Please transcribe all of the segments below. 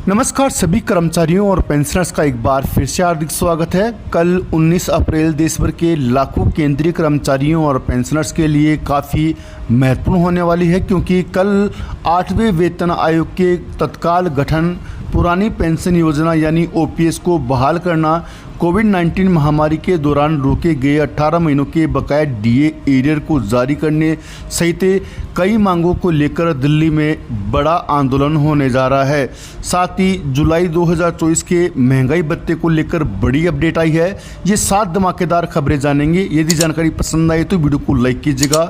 नमस्कार सभी कर्मचारियों और पेंशनर्स का एक बार फिर से हार्दिक स्वागत है। कल 19 अप्रैल देश भर के लाखों केंद्रीय कर्मचारियों और पेंशनर्स के लिए काफ़ी महत्वपूर्ण होने वाली है, क्योंकि कल 8वें वेतन आयोग के तत्काल गठन, पुरानी पेंशन योजना यानी ओपीएस को बहाल करना, कोविड-19 महामारी के दौरान रोके गए 18 महीनों के बकाया डीए एरियर को जारी करने सहित कई मांगों को लेकर दिल्ली में बड़ा आंदोलन होने जा रहा है। साथ ही जुलाई 2024 के महंगाई भत्ते को लेकर बड़ी अपडेट आई है। ये 7 धमाकेदार खबरें जानेंगे। यदि जानकारी पसंद आए तो वीडियो को लाइक कीजिएगा।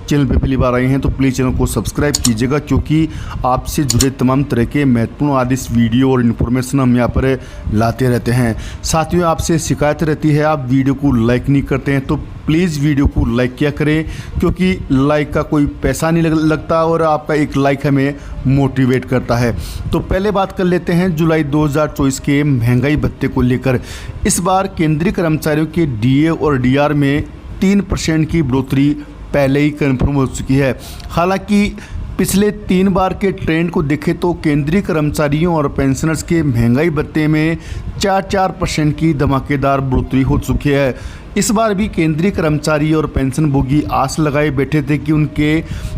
चैनल पर पहली बार आए हैं तो प्लीज़ चैनल को सब्सक्राइब कीजिएगा, क्योंकि आपसे जुड़े तमाम तरह के महत्वपूर्ण आदेश वीडियो और इन्फॉर्मेशन हम यहाँ पर लाते रहते हैं। साथ ही आपसे शिकायत रहती है आप वीडियो को लाइक नहीं करते हैं, तो प्लीज़ वीडियो को लाइक किया करें, क्योंकि लाइक का कोई पैसा नहीं लगता और आपका एक लाइक हमें मोटिवेट करता है। तो पहले बात कर लेते हैं जुलाई 2024 के महंगाई भत्ते को लेकर। इस बार केंद्रीय कर्मचारियों के डीए और डीआर में 3% की बढ़ोतरी पहले ही कन्फर्म हो चुकी है। हालांकि पिछले 3 बार के ट्रेंड को देखें तो केंद्रीय कर्मचारियों और पेंशनर्स के महंगाई भत्ते में 4% की धमाकेदार बढ़ोतरी हो चुकी है। इस बार भी केंद्रीय कर्मचारी और पेंशन भोगी आस लगाए बैठे थे कि उनके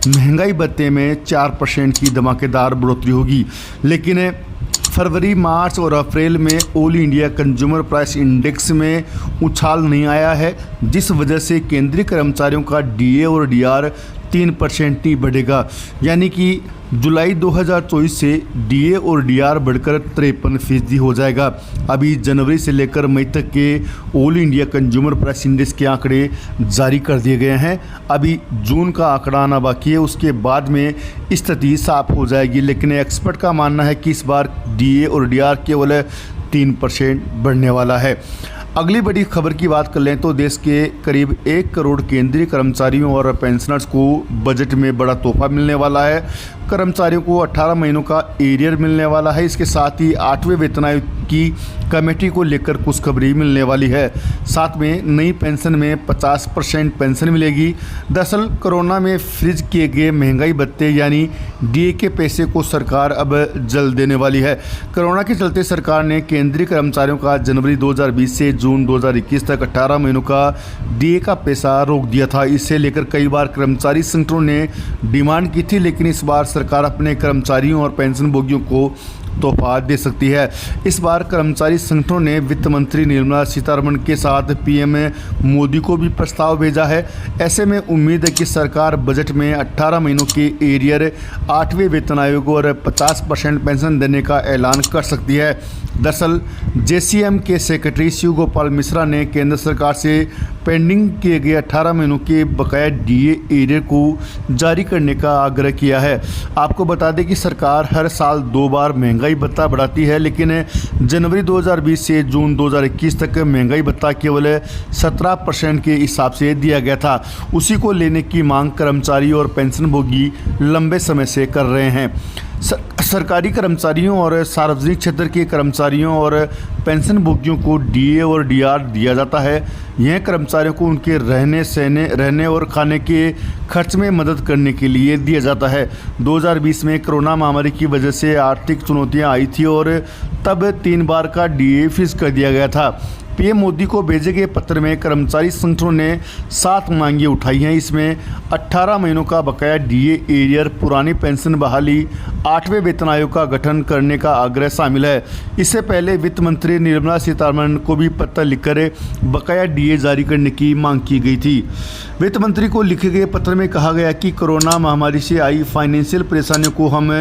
महंगाई भत्ते में 4% की धमाकेदार बढ़ोतरी होगी, लेकिन फरवरी, मार्च और अप्रैल में all India consumer price index में उछाल नहीं आया है, जिस वजह से केंद्रीय कर्मचारियों का डीए और डीआर 3% ही बढ़ेगा। यानी कि जुलाई 2024 से डीए और डीआर बढ़कर 53% हो जाएगा। अभी जनवरी से लेकर मई तक के all India consumer price index के आंकड़े जारी कर दिए गए हैं। अभी जून का आंकड़ा आना बाकी है, उसके बाद में स्थिति साफ हो जाएगी। लेकिन एक्सपर्ट का मानना है कि इस बार डीए और डीआर केवल 3% बढ़ने वाला है। अगली बड़ी खबर की बात कर लें तो देश के करीब 1 करोड़ केंद्रीय कर्मचारियों और पेंशनर्स को बजट में बड़ा तोहफा मिलने वाला है। कर्मचारियों को 18 महीनों का एरियर मिलने वाला है। इसके साथ ही 8वें वेतन आयोग की कमेटी को लेकर खुशखबरी मिलने वाली है। साथ में नई पेंशन में 50% पेंशन मिलेगी। दरअसल कोरोना में फ्रीज किए गए महंगाई भत्ते यानी डीए के पैसे को सरकार अब जल्द देने वाली है। कोरोना के चलते सरकार ने केंद्रीय कर्मचारियों का जनवरी 2020 से जून 2021 तक 18 महीनों का डीए का पैसा रोक दिया था। इसे लेकर कई बार कर्मचारी संगठनों ने डिमांड की थी, लेकिन इस बार सरकार अपने कर्मचारियों और पेंशन भोगियों को तोहफा दे सकती है। इस बार कर्मचारी संगठनों ने वित्त मंत्री निर्मला सीतारमण के साथ पीएम मोदी को भी प्रस्ताव भेजा है। ऐसे में उम्मीद है कि सरकार बजट में 18 महीनों के एरियर, 8वें वेतन आयोग और 50% पेंशन देने का ऐलान कर सकती है। दरअसल जेसीएम के सेक्रेटरी शिव गोपाल मिश्रा ने केंद्र सरकार से पेंडिंग किए गए 18 महीनों के बकाया डीए एरियर को जारी करने का आग्रह किया है। आपको बता दें कि सरकार हर साल 2 बार महंगाई भत्ता बढ़ाती है, लेकिन जनवरी 2020 से जून 2021 तक महंगाई भत्ता केवल 17% के हिसाब से दिया गया था। उसी को लेने की मांग कर्मचारी और पेंशन भोगी लंबे समय से कर रहे हैं। सरकारी कर्मचारियों और सार्वजनिक क्षेत्र के कर्मचारियों और पेंशन भोगियों को डीए और डीआर दिया जाता है। यह कर्मचारियों को उनके रहने और खाने के खर्च में मदद करने के लिए दिया जाता है। 2020 में कोरोना महामारी की वजह से आर्थिक चुनौतियां आई थी और तब 3 बार का डीए फ्रीज कर दिया गया था। पीएम मोदी को भेजे गए पत्र में कर्मचारी संगठनों ने 7 मांगें उठाई हैं। इसमें 18 महीनों का बकाया डीए एरियर, पुरानी पेंशन बहाली, 8वें वेतन आयोग का गठन करने का आग्रह शामिल है। इससे पहले वित्त मंत्री निर्मला सीतारमण को भी पत्र लिखकर बकाया डीए जारी करने की मांग की गई थी। वित्त मंत्री को लिखे गए पत्र में कहा गया कि कोरोना महामारी से आई फाइनेंशियल परेशानियों को हम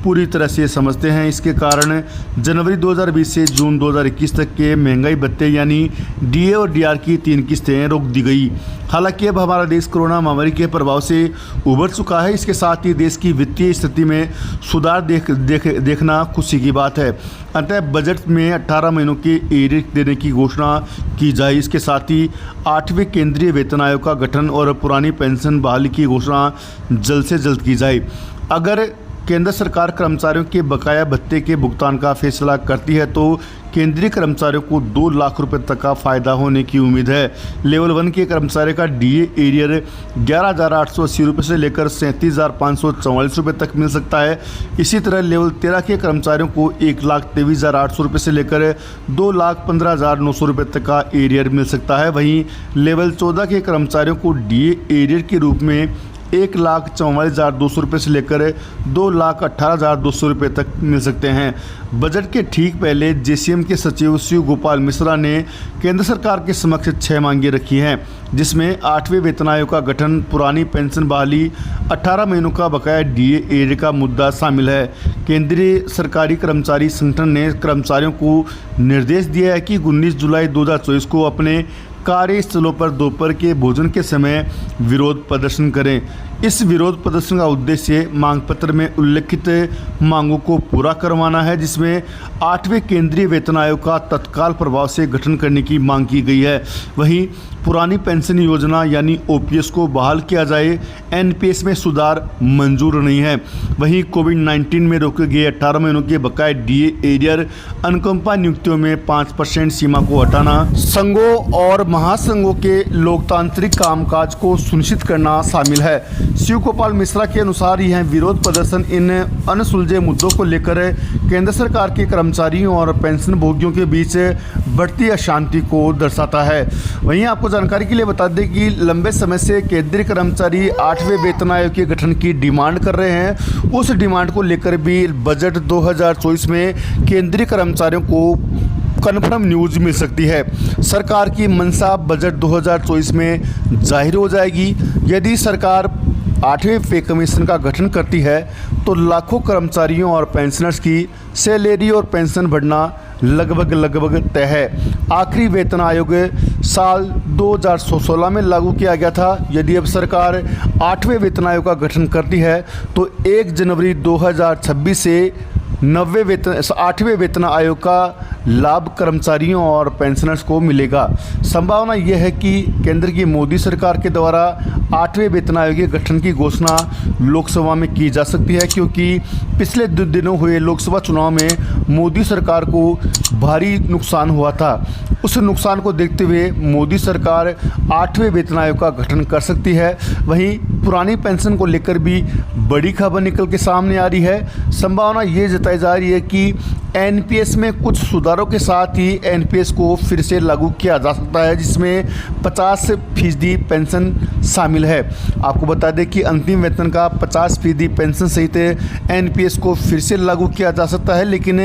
पूरी तरह से समझते हैं। इसके कारण जनवरी 2020 से जून 2021 तक के महंगाई भत्ते यानी डीए और डीआर की 3 किस्तें रोक दी गई। हालांकि अब हमारा देश कोरोना महामारी के प्रभाव से उभर चुका है। इसके साथ ही देश की वित्तीय स्थिति में सुधार देखना खुशी की बात है। अतः बजट में 18 महीनों के एरियर देने की घोषणा की जाए। इसके साथ ही 8वें केंद्रीय वेतन आयोग का गठन और पुरानी पेंशन बहाली की घोषणा जल्द से जल्द की जाए। अगर केंद्र सरकार कर्मचारियों के बकाया भत्ते के भुगतान का फैसला करती है तो केंद्रीय कर्मचारियों को 2 लाख रुपए तक का फायदा होने की उम्मीद है। लेवल 1 के कर्मचारियों का डीए एरियर 11,880 रुपये से लेकर 37,544 रुपये तक मिल सकता है। इसी तरह लेवल 13 के कर्मचारियों को 1,23,800 रुपये से लेकर 2,15,900 रुपये तक का एरियर मिल सकता है। वहीं लेवल 14 के कर्मचारियों को डीए एरियर के रूप में 1,44,200 रुपये से लेकर 2,18,200 रुपये तक मिल सकते हैं। बजट के ठीक पहले जेसीएम के सचिव शिव गोपाल मिश्रा ने केंद्र सरकार के समक्ष 6 मांगें रखी हैं, जिसमें 8वें वेतन आयोग का गठन, पुरानी पेंशन बहाली, 18 महीनों का बकाया डीए एरियर का मुद्दा शामिल है। केंद्रीय सरकारी कर्मचारी संगठन ने कर्मचारियों को निर्देश दिया है कि 19 जुलाई 2024 को अपने कार्यस्थलों पर दोपहर के भोजन के समय विरोध प्रदर्शन करें। इस विरोध प्रदर्शन का उद्देश्य मांग पत्र में उल्लिखित मांगों को पूरा करवाना है, जिसमें 8वें केंद्रीय वेतन आयोग का तत्काल प्रभाव से गठन करने की मांग की गई है। वहीं पुरानी पेंशन योजना यानी ओपीएस को बहाल किया जाए, एनपीएस में सुधार मंजूर नहीं है। वहीं कोविड-19 में रोके गए 18 महीनों के बकाये डीए एरियर, अनुकंपा नियुक्तियों में 5% सीमा को हटाना, संघों और महासंघों के लोकतांत्रिक कामकाज को सुनिश्चित करना शामिल है। शिव गोपाल मिश्रा के अनुसार यह विरोध प्रदर्शन इन अनसुलझे मुद्दों को लेकर केंद्र सरकार के कर्मचारियों और पेंशन भोगियों के बीच बढ़ती अशांति को दर्शाता है। वहीं आपको जानकारी के लिए बता दें कि लंबे समय से केंद्रीय कर्मचारी 8वें वेतन आयोग के गठन की डिमांड कर रहे हैं। उस डिमांड को लेकर भी बजट 2024 में केंद्रीय कर्मचारियों को कन्फर्म न्यूज़ मिल सकती है। सरकार की मंशा बजट 2024 में जाहिर हो जाएगी। यदि सरकार 8वें पे कमीशन का गठन करती है तो लाखों कर्मचारियों और पेंशनर्स की सैलरी और पेंशन बढ़ना लगभग तय है। आखिरी वेतन आयोग साल 2016 में लागू किया गया था। यदि अब सरकार 8वें वेतन आयोग का गठन करती है तो 1 जनवरी 2026 से 8वें वेतन आयोग का लाभ कर्मचारियों और पेंशनर्स को मिलेगा। संभावना यह है कि केंद्र की मोदी सरकार के द्वारा 8वें वेतन आयोग के गठन की घोषणा लोकसभा में की जा सकती है, क्योंकि पिछले 2 दिनों हुए लोकसभा चुनाव में मोदी सरकार को भारी नुकसान हुआ था। उस नुकसान को देखते हुए मोदी सरकार 8वें वेतन आयोग का गठन कर सकती है। वहीं पुरानी पेंशन को लेकर भी बड़ी खबर निकल के सामने आ रही है। संभावना ये जताई जा रही है कि एनपीएस में कुछ सुधारों के साथ ही एनपीएस को फिर से लागू किया जा सकता है, जिसमें 50% पेंशन शामिल है। आपको बता दें कि अंतिम वेतन का 50% पेंशन सहित एनपीएस को फिर से लागू किया जा सकता है, लेकिन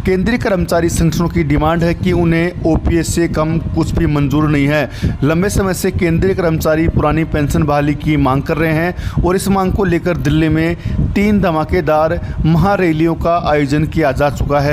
केंद्रीय कर्मचारी संगठनों की डिमांड है कि उन्हें ओपीएस से कम कुछ भी मंजूर नहीं है। लंबे समय से केंद्रीय कर्मचारी पुरानी पेंशन बहाली की मांग कर रहे हैं और इस मांग को लेकर दिल्ली में 3 धमाकेदार महारैलियों का आयोजन किया जा चुका है।